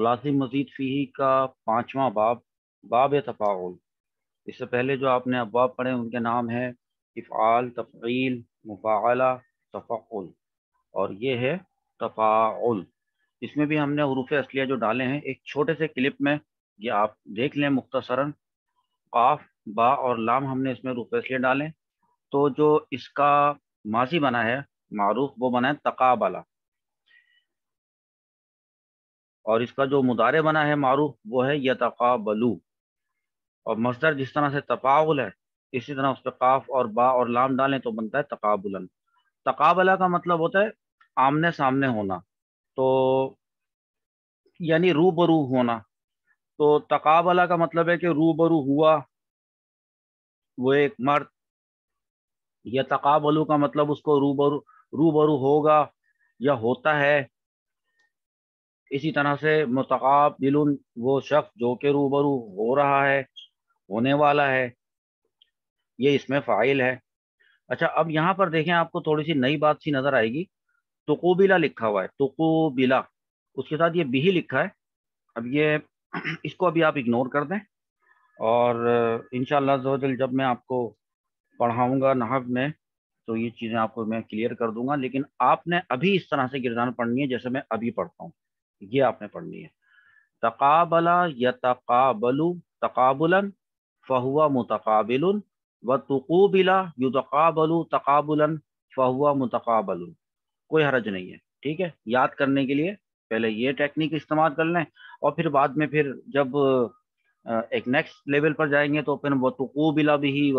ثلاثی مزید فیہ کا 5واں باب، باب تفاعل۔ اس سے پہلے جو آپ نے ابواب پڑھے ان کے نام ہیں افعال، تفعیل، مفاعلہ، تفعل، اور یہ ہے تفاعل۔ اس میں بھی ہم نے حروف اصلیہ جو ڈالے ہیں ایک چھوٹے سے کلپ میں، یہ آپ دیکھ لیں مختصراً۔ قاف، با اور لام ہم نے اس میں حروف اصلیہ ڈالے، تو جو اس کا ماضی بنا ہے معروف وہ بنا ہے تقابلہ، اور اس کا جو مضارع بنا ہے معروف وہ ہے یتقابلو، اور مصدر جس طرح سے تفاعل ہے اسی طرح اس پہ قاف اور با اور لام ڈالیں تو بنتا ہے تقابلن۔ تقابلہ کا مطلب ہوتا ہے آمنے سامنے ہونا، تو یعنی روبرو ہونا۔ تو تقابلہ کا مطلب ہے کہ روبرو ہوا وہ ایک مرد، یا تقابلو کا مطلب اس کو روبرو ہوگا یا ہوتا ہے۔ اسی طرح سے متقابل وہ شخص جو کہ روبرو ہو رہا ہے، ہونے والا ہے، یہ اس میں فاعل ہے۔ اچھا، اب یہاں پر دیکھیں آپ کو تھوڑی سی نئی بات سی نظر آئے گی۔ تقوبلہ لکھا ہوا ہے، تقوبلہ، اس کے ساتھ یہ بھی لکھا ہے۔ اب یہ اس کو ابھی آپ اگنور کر دیں، اور انشاءاللہ عز و جل جب میں آپ کو پڑھاؤں گا نحو میں تو یہ چیزیں آپ کو میں کلیئر کر دوں گا، لیکن آپ نے ابھی اس طرح سے گردان پڑھنی ہے جیسے میں ابھی پڑھتا ہوں، یہ آپ نے پڑھنی ہے۔ تقابلہ یتقابل تقابلا فہو متقابل و تقوبلہ یتقابل تقابلا فہو متقابل۔ کوئی حرج نہیں ہے، ٹھیک ہے؟ یاد کرنے کے لیے پہلے یہ ٹیکنیک استعمال کر لیں، اور پھر بعد میں پھر جب ایک نیکسٹ لیول پر جائیں گے تو پھر وہ تقوبلہ بھی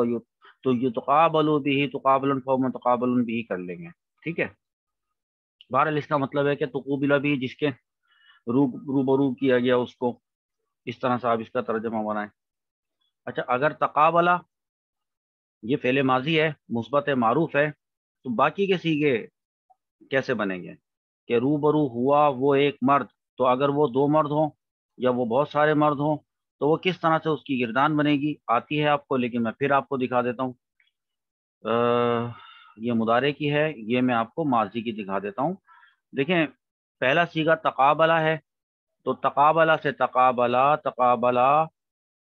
تو یتقابل بھی تقابلا فہو متقابل بھی کر لیں گے، ٹھیک ہے؟ بہرحال اس کا مطلب ہے کہ تقوبلہ بھی جس کے روبرو کیا گیا اس کو، اس طرح سے آپ اس کا ترجمہ بنائیں۔ اچھا، اگر تقابلہ یہ فعل ماضی ہے، مثبت ہے، معروف ہے، تو باقی کے صیغے کیسے بنیں گے؟ کہ روبرو ہوا وہ ایک مرد، تو اگر وہ دو مرد ہوں یا وہ بہت سارے مرد ہوں تو وہ کس طرح سے اس کی گردان بنے گی آتی ہے آپ کو، لیکن میں پھر آپ کو دکھا دیتا ہوں۔ یہ مضارع کی ہے، یہ میں آپ کو ماضی کی دکھا دیتا ہوں۔ دیکھیں، پہلا صیغہ تقابلہ ہے، تو تقابلہ سے تقابلہ، تقابلہ،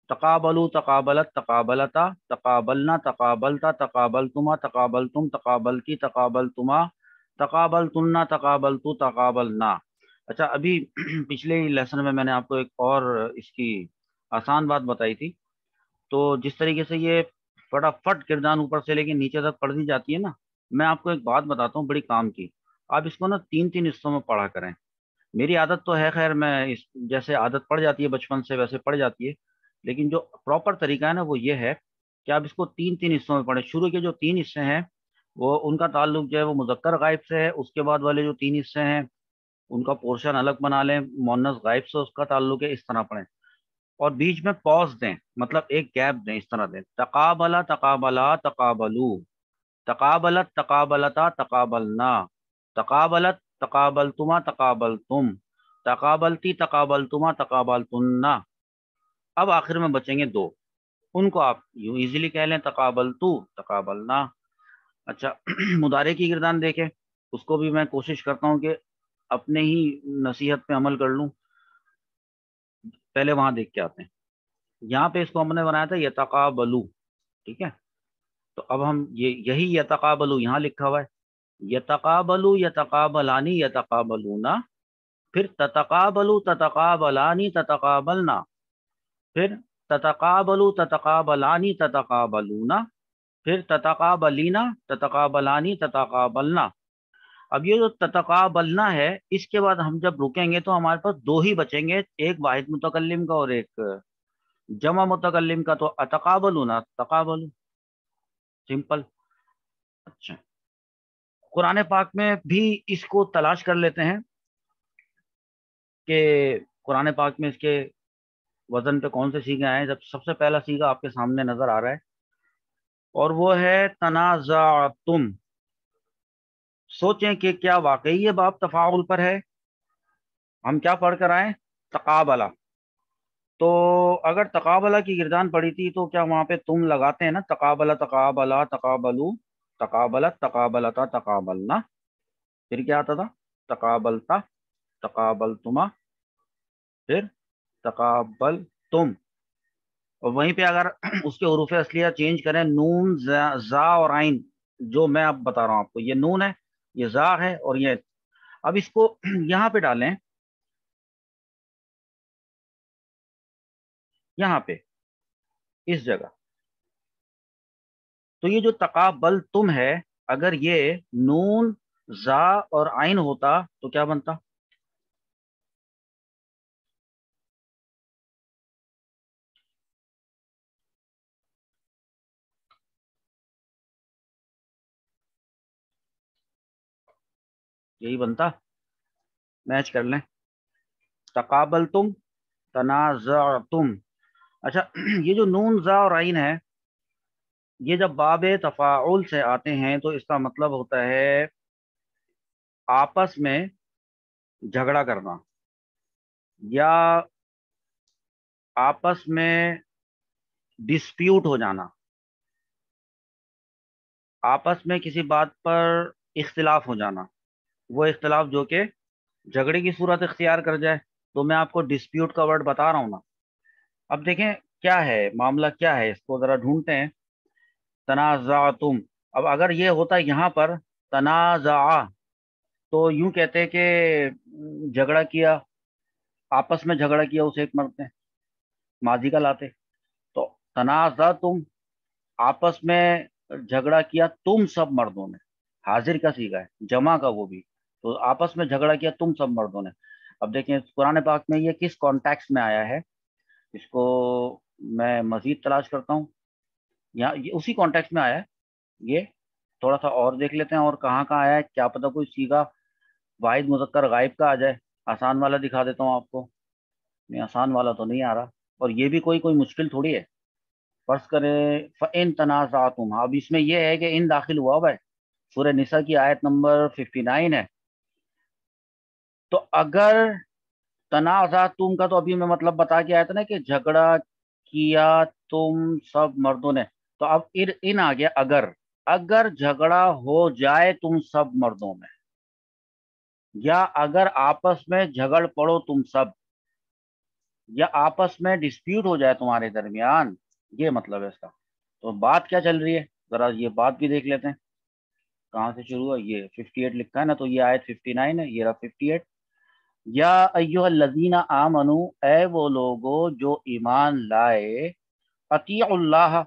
تقابلو، تقابلت، تقابلتا، تقابلنا، تقابلتا، تقابلتما، تقابلتم، تقابلتی، تقابلتما، تقابلتنا، تقابلتو، تقابلنا۔ اچھا، ابھی پچھلے لیسن میں نے آپ کو ایک اور اس کی آسان بات بتائی تھی، تو جس طریقے سے یہ فٹافٹ کردان اوپر سے لے کے نیچے تک پڑھ دی جاتی ہے نا، میں آپ کو ایک بات بتاتا ہوں بڑی کام کی۔ آپ اس کو نا 3 حصوں میں پڑھا کریں۔ میری عادت تو ہے، خیر میں جیسے عادت پڑ جاتی ہے بچپن سے ویسے پڑ جاتی ہے، لیکن جو پراپر طریقہ ہے نا وہ یہ ہے کہ آپ اس کو 3 حصوں میں پڑھیں۔ شروع کے جو 3 حصے ہیں وہ ان کا تعلق جو ہے وہ مذکر غائب سے ہے، اس کے بعد والے جو 3 حصے ہیں ان کا پورشن الگ بنا لیں، مؤنث غائب سے اس کا تعلق ہے، اس طرح پڑھیں۔ اور بیچ میں پاز دیں، مطلب ایک گیپ دیں، اس طرح دیں: تقابلہ، تقابلہ، تقابلو، تقابلت، تقابلتا، تقابلنا، تقابلت، تقابلتما، تقابلتم، تقابلتی، تقابلتما، تقابلتنا۔ اب آخر میں بچیں گے 2، ان کو آپ یوں ایزیلی کہہ لیں: تقابلتو، تقابلنا۔ اچھا، مضارع کی گردان دیکھیں، اس کو بھی میں کوشش کرتا ہوں کہ اپنے ہی نصیحت پہ عمل کر لوں۔ پہلے وہاں دیکھ کے آتے ہیں، یہاں پہ اس کو ہم نے بنایا تھا یتقابلو، ٹھیک ہے؟ تو اب ہم یہی یتقابلو یہاں لکھا ہوا ہے، یتقابلو، یتقابلانی، یتقابلونا، پھر تتقابلو، تتقابلانی، تتقابلنا، پھر تتقابلو، تتقابلانی، تتقابلونا، پھر تتقابلینا، تتقابلانی، تتقابلنا۔ اب یہ جو تتقابلنا ہے اس کے بعد ہم جب رکیں گے تو ہمارے پاس 2 ہی بچیں گے، ایک واحد متکلم کا اور ایک جمع متکلم کا، تو اتقابلونا، تقابلو، سمپل۔ اچھا، قرآن پاک میں بھی اس کو تلاش کر لیتے ہیں کہ قرآن پاک میں اس کے وزن پہ کون سے صیغے آئے ہیں۔ جب سب سے پہلا صیغہ آپ کے سامنے نظر آ رہا ہے اور وہ ہے تنازعتم۔ سوچیں کہ کیا واقعی یہ باب تفاعل پر ہے؟ ہم کیا پڑھ کر آئے؟ تقابلہ۔ تو اگر تقابلہ کی گردان پڑی تھی تو کیا وہاں پہ تم لگاتے ہیں نا، تقابلہ، تقابلہ، تقابلو، تقابلت، تقابلتا، تقابلنا، پھر کیا آتا تھا؟ تقابلتا، تقابلتما، پھر تقابل تم، اور وہیں پہ اگر اس کے حروف اصلیہ چینج کریں، نون زا اور عین، جو میں اب بتا رہا ہوں آپ کو، یہ نون ہے، یہ زا ہے، اور یہ، اب اس کو یہاں پہ ڈالیں، یہاں پہ اس جگہ، تو یہ جو تقابل تم ہے، اگر یہ نون زا اور عین ہوتا تو کیا بنتا؟ یہی بنتا، میچ کر لیں، تقابل تم، تنازع تم۔ اچھا یہ جو نون زا اور عین ہے، یہ جب باب تفاعل سے آتے ہیں تو اس کا مطلب ہوتا ہے آپس میں جھگڑا کرنا، یا آپس میں ڈسپیوٹ ہو جانا، آپس میں کسی بات پر اختلاف ہو جانا، وہ اختلاف جو کہ جھگڑے کی صورت اختیار کر جائے، تو میں آپ کو ڈسپیوٹ کا ورڈ بتا رہا ہوں نا۔ اب دیکھیں کیا ہے معاملہ، کیا ہے، اس کو ذرا ڈھونڈتے ہیں، تنازعتم۔ اب اگر یہ ہوتا ہے یہاں پر تنازع، تو یوں کہتے کہ جھگڑا کیا، آپس میں جھگڑا کیا، اسے ایک مرد نے ماضی کا لاتے، تو تنازعتم، آپس میں جھگڑا کیا تم سب مردوں نے، حاضر کا صیغہ ہے، جمع کا وہ بھی، تو آپس میں جھگڑا کیا تم سب مردوں نے۔ اب دیکھیں قرآن پاک میں یہ کس کانٹیکس میں آیا ہے، اس کو میں مزید تلاش کرتا ہوں، یہاں یہ اسی کانٹیکس میں آیا ہے، یہ تھوڑا سا اور دیکھ لیتے ہیں اور کہاں کہاں آیا ہے، کیا پتہ کوئی صیغہ واحد مذکر غائب کا آ جائے۔ آسان والا دکھا دیتا ہوں آپ کو، نہیں آسان والا تو نہیں آ رہا، اور یہ بھی کوئی مشکل تھوڑی ہے۔ فرض کریں فَإِن تَنَازَعْتُمْ، اب اس میں یہ ہے کہ ان داخل ہوا ہوا ہے، سورہ نساء کی آیت نمبر 59 ہے، تو اگر تنازعتم کا تو ابھی میں مطلب بتا کے آیا تھا نا کہ جھگڑا کیا تم سب مردوں نے، تو اب ان آ گیا اگر، اگر جھگڑا ہو جائے تم سب مردوں میں، یا اگر آپس میں جھگڑ پڑو تم سب، یا آپس میں ڈسپیوٹ ہو جائے تمہارے درمیان، یہ مطلب ہے اس کا۔ تو بات کیا چل رہی ہے، ذرا یہ بات بھی دیکھ لیتے ہیں، کہاں سے شروع ہوا، یہ 58 لکھا ہے نا، تو یہ آیت 59 ہے، یہ رہا 58۔ یا ایھا الذین آمنو، اے وہ لوگو جو ایمان لائے، اطیعوا اللہ،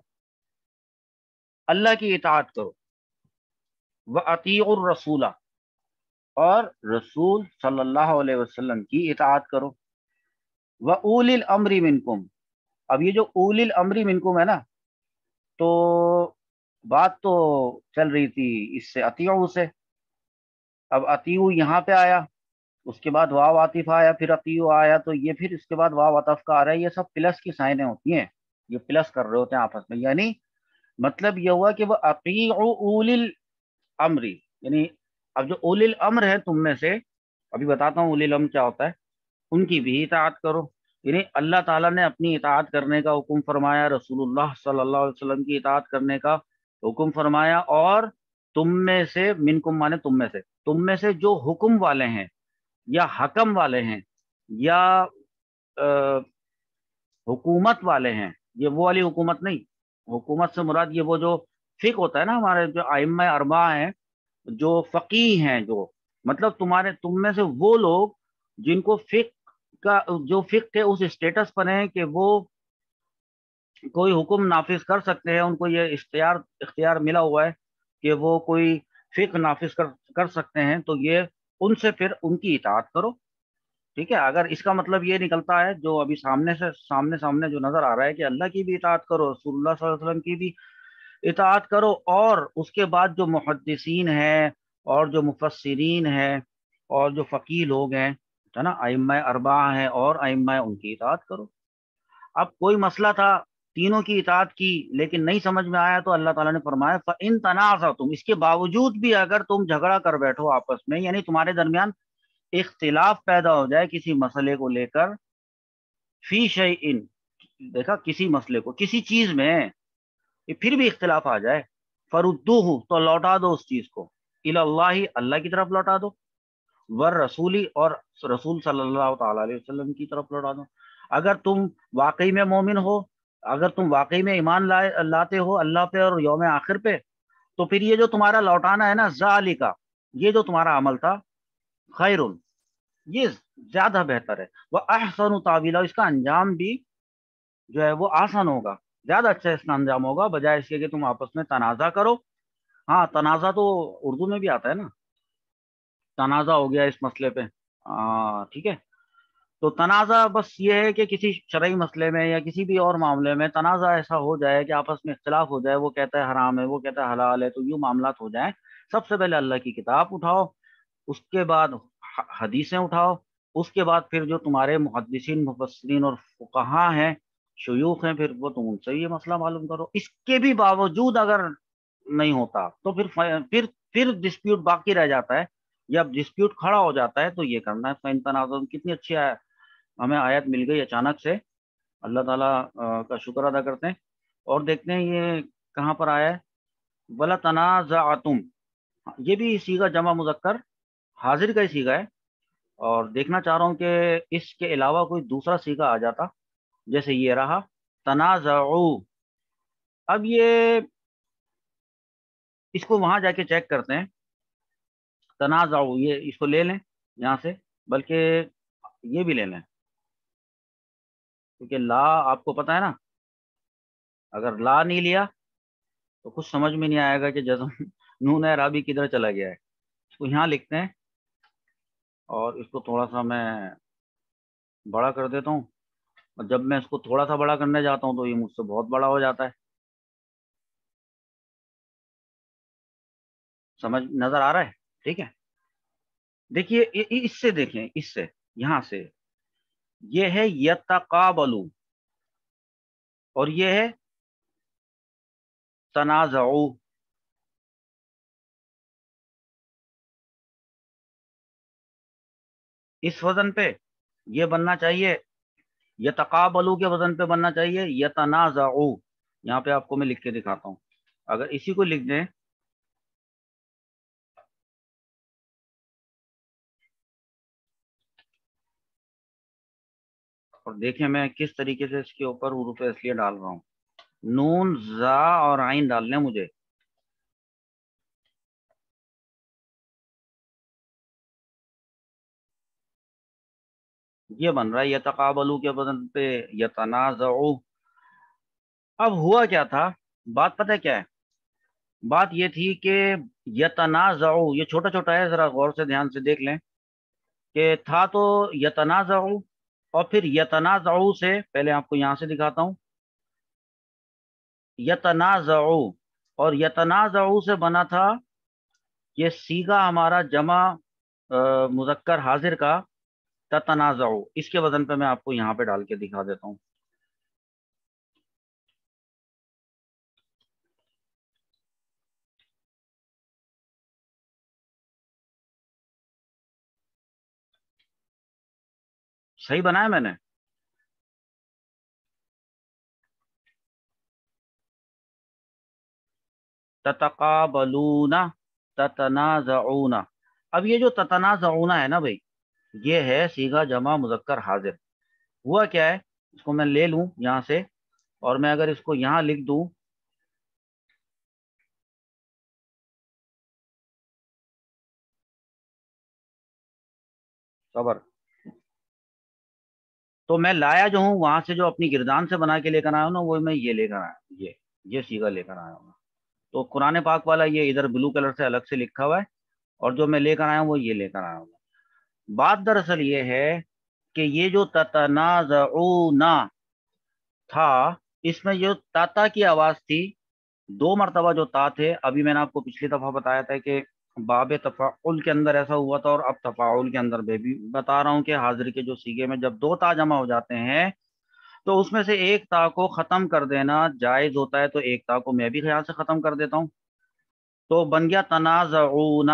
اللہ کی اطاعت کرو، واطیعوا الرسول، اور رسول صلی اللہ علیہ وسلم کی اطاعت کرو، واولی الامر منکم۔ اب یہ جو اولی الامر منکم ہے نا، تو بات تو چل رہی تھی اس سے اطیعوا سے، اب اطیعوا یہاں پہ آیا، اس کے بعد واو عاطف آیا، پھر اطیعوا آیا، تو یہ پھر اس کے بعد واو عطف کا آ رہا ہے، یہ سب پلس کی سائنیں ہوتی ہیں، یہ پلس کر رہے ہوتے ہیں آپس میں، یعنی مطلب یہ ہوا کہ وہ اطیعوا اولی الامر، یعنی اب جو اولی الامر ہے تم میں سے، ابھی بتاتا ہوں اولی الامر کیا ہوتا ہے، ان کی بھی اطاعت کرو، یعنی اللہ تعالیٰ نے اپنی اطاعت کرنے کا حکم فرمایا، رسول اللہ صلی اللہ علیہ وسلم کی اطاعت کرنے کا حکم فرمایا، اور تم میں سے، منکم مانے تم میں سے جو حکم والے ہیں یا حکم والے ہیں یا حکومت والے ہیں، یہ وہ والی حکومت نہیں، حکومت سے مراد یہ وہ جو فقہ ہوتا ہے نا، ہمارے جو ائمہ اربعہ ہیں، جو فقیہ ہیں، جو مطلب تم میں سے وہ لوگ جن کو فقہ کا، جو فقہ کے اس اسٹیٹس پر ہیں کہ وہ کوئی حکم نافذ کر سکتے ہیں، ان کو یہ اختیار ملا ہوا ہے کہ وہ کوئی فقہ نافذ کر سکتے ہیں، تو یہ ان سے پھر ان کی اطاعت کرو، ٹھیک ہے۔ اگر اس کا مطلب یہ نکلتا ہے جو ابھی سامنے جو نظر آ رہا ہے کہ اللہ کی بھی اطاعت کرو، رسول اللہ صلی اللہ علیہ وسلم کی بھی اطاعت کرو، اور اس کے بعد جو محدثین ہیں اور جو مفسرین ہیں اور جو فقیہ لوگ ہیں، ہے نا، ائمہ اربعہ ہیں اور ائمہ، ان کی اطاعت کرو۔ اب کوئی مسئلہ تھا، تینوں کی اطاعت کی لیکن نہیں سمجھ میں آیا، تو اللہ تعالیٰ نے فرمایا فَإِن تَنَازَعْتُمْ، اس کے باوجود بھی اگر تم جھگڑا کر بیٹھو آپس میں، یعنی تمہارے درمیان اختلاف پیدا ہو جائے کسی مسئلے کو لے کر، فی شیئن، دیکھا کسی مسئلے کو، کسی چیز میں یہ پھر بھی اختلاف آ جائے، فردوہ، تو لوٹا دو اس چیز کو، الی اللہ، اللہ کی طرف لوٹا دو، ور رسولی، اور رسول صلی اللہ تعالی علیہ وسلم کی طرف لوٹا دو۔ اگر تم واقعی میں مومن ہو، اگر تم واقعی میں ایمان لاتے ہو اللہ پہ اور یوم آخر پہ، تو پھر یہ جو تمہارا لوٹانا ہے نا، ذالکا، یہ جو تمہارا عمل تھا، خیر، یہ زیادہ بہتر ہے، وہ احسن تعویلا، اس کا انجام بھی جو ہے وہ آسان ہوگا، زیادہ اچھا اس کا انجام ہوگا، بجائے اس کے کہ تم آپس میں تنازع کرو۔ ہاں، تنازع تو اردو میں بھی آتا ہے نا، تنازع ہو گیا اس مسئلے پہ، ٹھیک ہے۔ تو تنازع بس یہ ہے کہ کسی شرعی مسئلے میں یا کسی بھی اور معاملے میں تنازع ایسا ہو جائے کہ آپس میں اختلاف ہو جائے، وہ کہتا ہے حرام ہے، وہ کہتا ہے حلال ہے، تو یوں معاملات ہو جائیں، سب سے پہلے اللہ کی کتاب اٹھاؤ، اس کے بعد حدیثیں اٹھاؤ، اس کے بعد پھر جو تمہارے محدثین، مفسرین اور فقہا ہیں، شیوخ ہیں، پھر وہ تم ان سے یہ مسئلہ معلوم کرو۔ اس کے بھی باوجود اگر نہیں ہوتا تو پھر ڈسپیوٹ باقی رہ جاتا ہے، یا ڈسپیوٹ کھڑا ہو جاتا ہے، تو یہ کرنا ہے فَإِن تنازعتم۔ کتنی اچھی ہمیں آیت مل گئی اچانک سے، اللہ تعالیٰ کا شکر ادا کرتے ہیں، اور دیکھتے ہیں یہ کہاں پر آیا ہے، وَلَا تَنَازَعْتُمْ، یہ بھی صیغہ جمع مذکر حاضر کا ہی صیغہ ہے، اور دیکھنا چاہ رہا ہوں کہ اس کے علاوہ کوئی دوسرا صیغہ آ جاتا، جیسے یہ رہا تنازعوا۔ اب یہ اس کو وہاں جا کے چیک کرتے ہیں، تنازعوا، یہ اس کو لے لیں یہاں سے، بلکہ یہ بھی لے لیں، کیونکہ لا آپ کو پتہ ہے نا، اگر لا نہیں لیا تو کچھ سمجھ میں نہیں آئے گا کہ جزم نون اعرابی کدھر چلا گیا ہے۔ اس کو یہاں لکھتے ہیں، اور اس کو تھوڑا سا میں بڑا کر دیتا ہوں، اور جب میں اس کو تھوڑا سا بڑا کرنے جاتا ہوں تو یہ مجھ سے بہت بڑا ہو جاتا ہے۔ سمجھ نظر آ رہا ہے؟ ٹھیک ہے، دیکھیے اس سے، دیکھیں اس سے، یہاں سے یہ ہے یتقابلو، اور یہ ہے تنازعو۔ اس وزن پہ یہ بننا چاہیے، یتقابلو کے وزن پہ بننا چاہیے یتنازعو۔ یہاں پہ آپ کو میں لکھ کے دکھاتا ہوں، اگر اسی کو لکھ دیں، اور دیکھیں میں کس طریقے سے اس کے اوپر حروف اصلیہ ڈال رہا ہوں، نون، زا اور عین ڈالنے مجھے، یہ بن رہا ہے یتقابلو کے وزن پہ یتنازعو۔ اب ہوا کیا تھا، بات پتہ ہے کیا ہے، بات یہ تھی کہ یتنازعو، یہ چھوٹا چھوٹا ہے، ذرا غور سے دھیان سے دیکھ لیں کہ تھا تو یتنازعو، اور پھر یتنازعو سے پہلے آپ کو یہاں سے دکھاتا ہوں، یتنازعو، اور یتنازعو سے بنا تھا یہ صیغہ ہمارا جمع مذکر حاضر کا، تتنازعو، اس کے وزن پہ میں آپ کو یہاں پہ ڈال کے دکھا دیتا ہوں۔ صحیح بنایا میں نے؟ تتقابلون، تتنازعون۔ اب یہ جو تتنازعون ہے نا بھائی، یہ ہے صیغہ جمع مذکر حاضر۔ ہوا کیا ہے، اس کو میں لے لوں یہاں سے، اور میں اگر اس کو یہاں لکھ دوں، صبر، تو میں لایا جو ہوں وہاں سے، جو اپنی گردان سے بنا کے لے کر آیا ہوں نا، وہ میں یہ لے کر آیا ہوں، یہ صیغہ لے کر آیا ہوں۔ تو قرآن پاک والا یہ ادھر بلو کلر سے الگ سے لکھا ہوا ہے، اور جو میں لے کر آیا ہوں وہ یہ لے کر آیا ہوں۔ بات دراصل یہ ہے کہ یہ جو تتنازعون تھا، اس میں جو تا کی آواز تھی، دو مرتبہ جو تا تھے، ابھی میں نے آپ کو پچھلی دفعہ بتایا تھا کہ باب تفاعل کے اندر ایسا ہوا تھا، اور اب تفاعل کے اندر بھی بتا رہا ہوں کہ حاضر کے جو صیغے میں جب دو تا جمع ہو جاتے ہیں، تو اس میں سے ایک تا کو ختم کر دینا جائز ہوتا ہے، تو ایک تا کو میں بھی خیال سے ختم کر دیتا ہوں، تو بن گیا تنازعون۔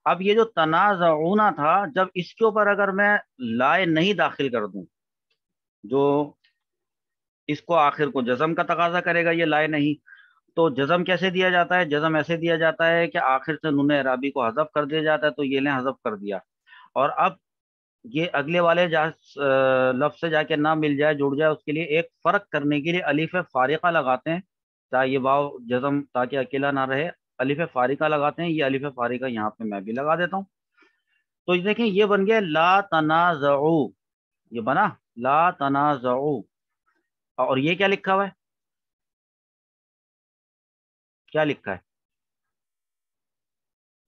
اب یہ جو تنازعون تھا، جب اس کے اوپر اگر میں لائے نہیں داخل کر دوں، جو اس کو آخر کو جزم کا تقاضا کرے گا، یہ لائے نہیں، تو جزم کیسے دیا جاتا ہے، جزم ایسے دیا جاتا ہے کہ آخر سے نون اعرابی کو حذف کر دیا جاتا ہے، تو یہ لیں حذف کر دیا، اور اب یہ اگلے والے لفظ سے جا کے نہ مل جائے، جڑ جائے، اس کے لیے ایک فرق کرنے کے لیے الف فارقہ لگاتے ہیں، چاہے یہ واو جزم تاکہ اکیلا نہ رہے، الف فارقہ لگاتے ہیں۔ یہ الف فارقہ یہاں پہ میں بھی لگا دیتا ہوں۔ تو دیکھیں یہ بن گیا لا تنازعوا، یہ بنا لا تنازعوا، اور یہ کیا لکھا ہوا ہے؟ کیا لکھا ہے؟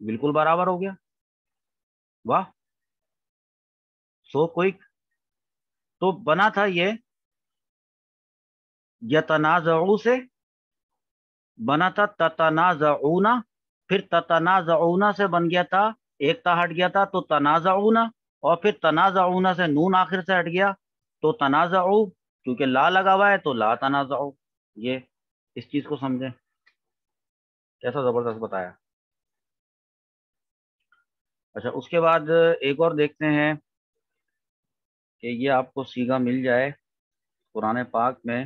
بالکل برابر ہو گیا، واہ، سو کوئک۔ تو بنا تھا یہ یتنازعوا سے، بنا تھا تتنازعون، پھر تتنازعون سے بن گیا تھا ایک تا ہٹ گیا تھا تو تنازعون، اور پھر تنازعون سے نون آخر سے ہٹ گیا تو تنازعوا، کیونکہ لا لگا ہوا ہے تو لا تنازعوا۔ یہ اس چیز کو سمجھیں، کیسا زبردست بتایا۔ اچھا اس کے بعد ایک اور دیکھتے ہیں کہ یہ آپ کو سیگا مل جائے قرآن پاک میں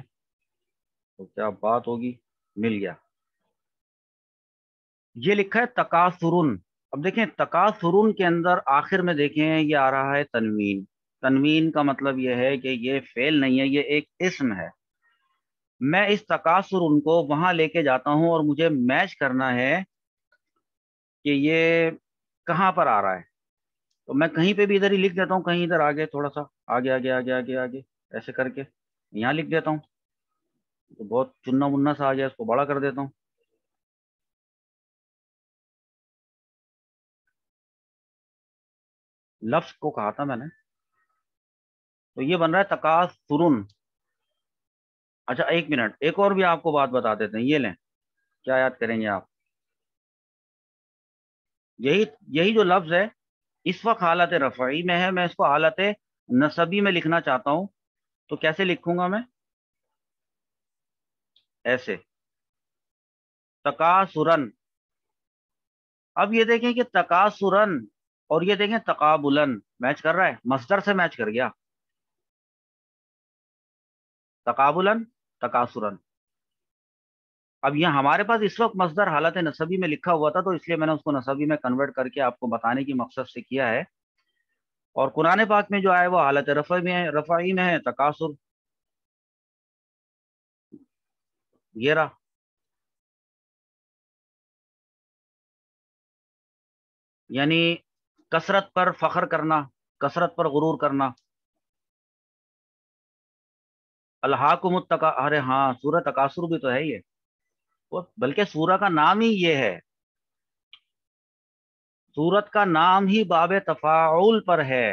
تو کیا بات ہوگی۔ مل گیا، یہ لکھا ہے تکاثرن۔ اب دیکھیں تکاثرن کے اندر آخر میں دیکھیں یہ آ رہا ہے تنوین۔ تنوین کا مطلب یہ ہے کہ یہ فعل نہیں ہے، یہ ایک اسم ہے۔ میں اس تکاثرن کو وہاں لے کے جاتا ہوں اور مجھے میچ کرنا ہے کہ یہ کہاں پر آ رہا ہے، تو میں کہیں پہ بھی ادھر ہی لکھ دیتا ہوں، کہیں ادھر آگے تھوڑا سا آگے آگے آگے آگے آگے ایسے کر کے یہاں لکھ دیتا ہوں، تو بہت چننا مننا سا آ گیا، اس کو بڑا کر دیتا ہوں۔ لفظ کو کہا تھا میں نے، تو یہ بن رہا ہے تکاثرن۔ اچھا ایک منٹ، ایک اور بھی آپ کو بات بتا دیتے ہیں، یہ لیں، کیا یاد کریں گے آپ؟ یہی جو لفظ ہے اس وقت حالت رفعی میں ہے، میں اس کو حالت نصبی میں لکھنا چاہتا ہوں، تو کیسے لکھوں گا میں؟ ایسے تکاثرن۔ اب یہ دیکھیں کہ تکاثرن اور یہ دیکھیں تقابلن میچ کر رہا ہے، مصدر سے میچ کر گیا، تقابلن تکاثرن۔ اب یہ ہمارے پاس اس وقت مصدر حالت نصبی میں لکھا ہوا تھا، تو اس لیے میں نے اس کو نصبی میں کنورٹ کر کے آپ کو بتانے کی مقصد سے کیا ہے، اور قرآن پاک میں جو آئے وہ حالت رفعی میں ہے تکاثر، یہ رہا۔ یعنی کثرت پر فخر کرنا، کثرت پر غرور کرنا۔ الہاکم ارے ہاں سورہ تکاثر بھی تو ہے یہ، بلکہ سورہ کا نام ہی یہ ہے، سورت کا نام ہی باب تفاعل پر ہے۔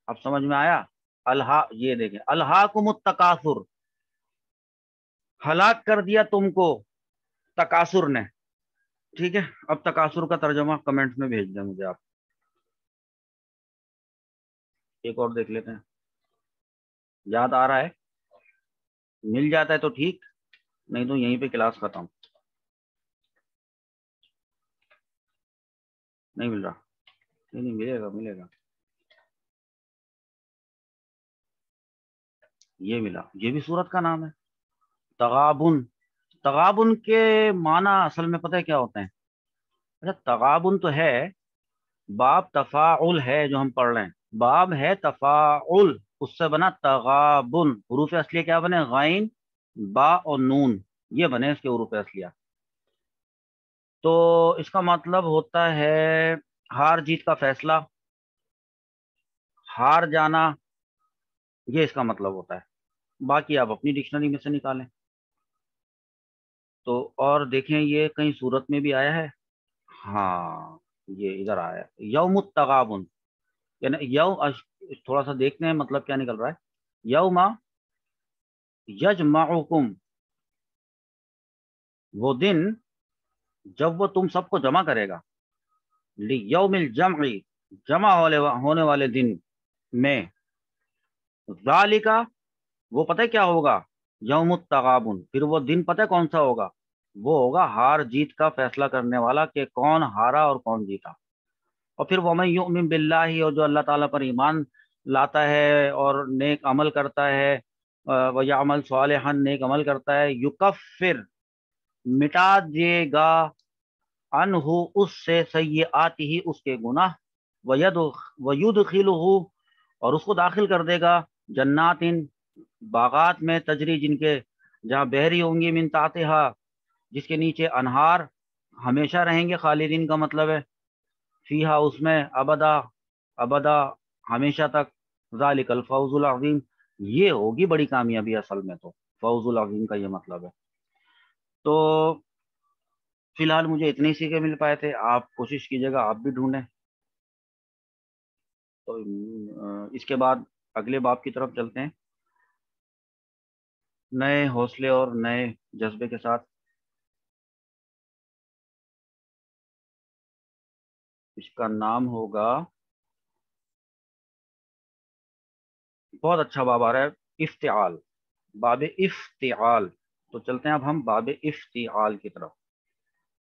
اب سمجھ میں آیا؟ یہ دیکھیں الہاکم التکاثر، ہلاک کر دیا تم کو تکاثر نے۔ ٹھیک ہے، اب تکاثر کا ترجمہ کمنٹ میں بھیج دیں مجھے آپ۔ ایک اور دیکھ لیتے ہیں، یاد آ رہا ہے؟ مل جاتا ہے تو ٹھیک، نہیں تو یہیں پہ کلاس ختم۔ نہیں مل رہا؟ نہیں ملے گا، ملے گا۔ یہ ملا، یہ بھی سورت کا نام ہے تغابن۔ تغابن کے معنی اصل میں پتہ ہے کیا ہوتے ہیں؟ اچھا تغابن تو ہے، باب تفاعل ہے جو ہم پڑھ رہے ہیں، باب ہے تفاعل، اس سے بنا تغابن۔ حروف اصلیہ کیا بنے؟ غین، با اور نون، یہ بنے اس کے حروف اصلیہ۔ تو اس کا مطلب ہوتا ہے ہار جیت کا فیصلہ، ہار جانا، یہ اس کا مطلب ہوتا ہے، باقی آپ اپنی ڈکشنری میں سے نکالیں۔ تو اور دیکھیں یہ کہیں صورت میں بھی آیا ہے، ہاں یہ ادھر آیا ہے یوم التغابن، یعنی تھوڑا سا دیکھتے ہیں مطلب کیا نکل رہا ہے۔ یوم یجمعکم، وہ دن جب وہ تم سب کو جمع کرے گا، لیوم الجمع، جمع ہونے والے دن میں، ذالک، وہ پتہ کیا ہوگا؟ یوم التغابن، پھر وہ دن پتہ کون سا ہوگا؟ وہ ہوگا ہار جیت کا فیصلہ کرنے والا، کہ کون ہارا اور کون جیتا۔ اور پھر وَمَن یُؤْمِن بِاللَّهِ، اور جو اللہ تعالیٰ پر ایمان لاتا ہے اور نیک عمل کرتا ہے، وَيَعْمَلْ صَالِحًا، نیک عمل کرتا ہے، یُکَفِّر، مٹا دے گا، عنہ، اس سے، سیئاتہ، اس کے گناہ، وَيُدْخِلُهُ، اور اس کو داخل کر دے گا، جنات، باغات میں، تجری، جن کے جہاں بحری ہوں گی، من تحتہا، جس کے نیچے انہار ہمیشہ رہیں گے، خالدین کا مطلب ہے، فیہا، اس میں، ابدا، ابدا، ہمیشہ تک، ذالک الفوز العظیم، یہ ہوگی بڑی کامیابی اصل میں، تو فوز العظیم کا یہ مطلب ہے۔ تو فی الحال مجھے اتنے سی کے مل پائے تھے، آپ کوشش کیجیے گا آپ بھی ڈھونڈیں۔ تو اس کے بعد اگلے باب کی طرف چلتے ہیں، نئے حوصلے اور نئے جذبے کے ساتھ۔ اس کا نام ہوگا، بہت اچھا باب آ رہا ہے، افتعال، باب افتعال۔ تو چلتے ہیں اب ہم باب افتعال کی طرف۔